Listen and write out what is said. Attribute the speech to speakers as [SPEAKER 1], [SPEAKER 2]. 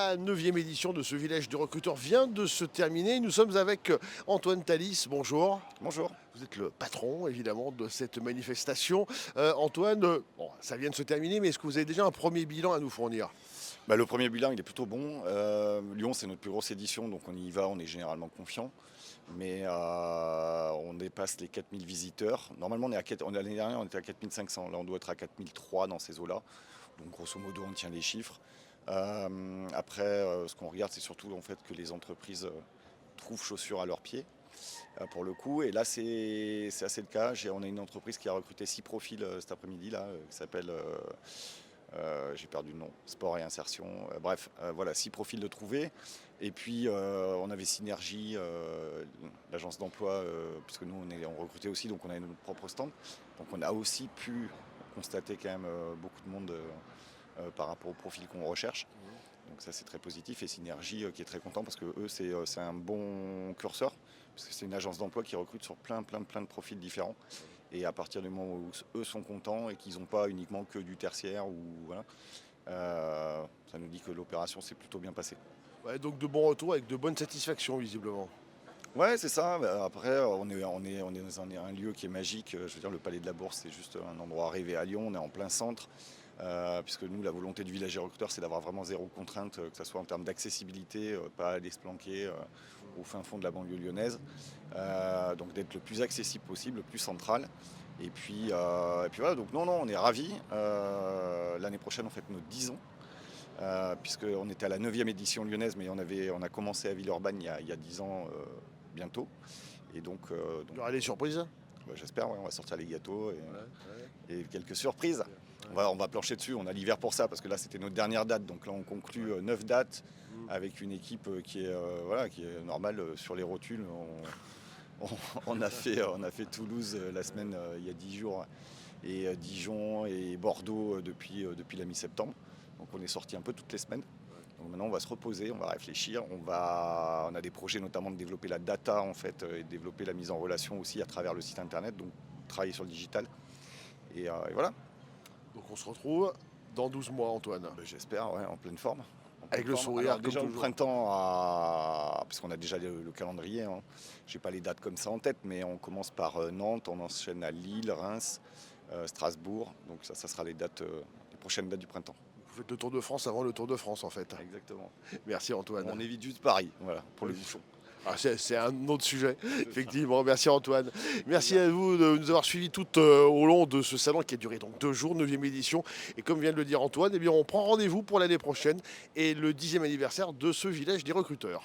[SPEAKER 1] La 9e édition de ce village de recruteurs vient de se terminer. Nous sommes avec Antoine Thalys. Bonjour.
[SPEAKER 2] Bonjour.
[SPEAKER 1] Vous êtes le patron, évidemment, de cette manifestation. Antoine, bon, ça vient de se terminer, mais est-ce que vous avez déjà un premier bilan à nous fournir?
[SPEAKER 2] Le premier bilan, il est plutôt bon. Lyon, c'est notre plus grosse édition, donc on y va, on est généralement confiant. Mais on dépasse les 4000 visiteurs. Normalement, l'année dernière, on était à 4500. Là, on doit être à 4003 dans ces eaux-là. Donc, grosso modo, on tient les chiffres. Après, ce qu'on regarde, c'est surtout en fait que les entreprises trouvent chaussures à leurs pieds, pour le coup. Et là, c'est assez le cas. On a une entreprise qui a recruté 6 profils cet après-midi, là, qui s'appelle... j'ai perdu le nom, sport et insertion. Bref, voilà, 6 profils de trouver. Et puis, on avait Synergie, l'agence d'emploi, puisque nous, on recrutait aussi, donc on avait notre propre stand. Donc, on a aussi pu constater quand même beaucoup de monde par rapport au profil qu'on recherche. Donc ça, c'est très positif. Et Synergie qui est très content parce que eux, c'est un bon curseur, parce que c'est une agence d'emploi qui recrute sur plein de profils différents. Et à partir du moment où eux sont contents et qu'ils n'ont pas uniquement que du tertiaire, ou voilà, ça nous dit que l'opération s'est plutôt bien passée.
[SPEAKER 1] Ouais, donc de bons retours avec de bonnes satisfactions, visiblement.
[SPEAKER 2] Ouais, c'est ça. Après, on est dans un lieu qui est magique. Je veux dire, le Palais de la Bourse, c'est juste un endroit rêvé à Lyon. On est en plein centre. Puisque nous, la volonté du village des recruteurs, c'est d'avoir vraiment zéro contrainte, que ce soit en termes d'accessibilité, pas aller se planquer au fin fond de la banlieue lyonnaise. Donc d'être le plus accessible possible, le plus central. Et puis voilà, donc non, on est ravis. L'année prochaine, on fête nos 10 ans. Puisqu'on était à la 9e édition lyonnaise, mais on a commencé à Villeurbanne il y a 10 ans bientôt. Et donc,
[SPEAKER 1] Il y aura des surprises?
[SPEAKER 2] j'espère, ouais, on va sortir les gâteaux
[SPEAKER 1] Ouais.
[SPEAKER 2] et quelques surprises. On va plancher dessus, on a l'hiver pour ça, parce que là c'était notre dernière date. Donc là on conclut 9 dates avec une équipe qui est normale sur les rotules. On a fait Toulouse la semaine il y a 10 jours, et Dijon et Bordeaux depuis la mi-septembre. Donc on est sorti un peu toutes les semaines. Donc maintenant on va se reposer, on va réfléchir, on a des projets notamment de développer la data en fait, et de développer la mise en relation aussi à travers le site internet, donc travailler sur le digital. Et voilà.
[SPEAKER 1] Donc on se retrouve dans 12 mois, Antoine.
[SPEAKER 2] J'espère, ouais, en pleine forme.
[SPEAKER 1] Avec le sourire,
[SPEAKER 2] Alors,
[SPEAKER 1] comme
[SPEAKER 2] déjà au
[SPEAKER 1] toujours.
[SPEAKER 2] printemps, parce qu'on a déjà le calendrier, hein. J'ai pas les dates comme ça en tête, mais on commence par Nantes, on enchaîne à Lille, Reims, Strasbourg. Donc ça sera les prochaines dates du printemps.
[SPEAKER 1] Vous faites le Tour de France avant le Tour de France, en fait.
[SPEAKER 2] Exactement.
[SPEAKER 1] Merci, Antoine.
[SPEAKER 2] On évite juste Paris, voilà, pour le bouchon.
[SPEAKER 1] Ah, c'est un autre sujet, effectivement. Merci, Antoine. Merci à vous de nous avoir suivis tout au long de ce salon qui a duré donc 2 jours, 9e édition. Et comme vient de le dire Antoine, eh bien, on prend rendez-vous pour l'année prochaine et le 10e anniversaire de ce village des recruteurs.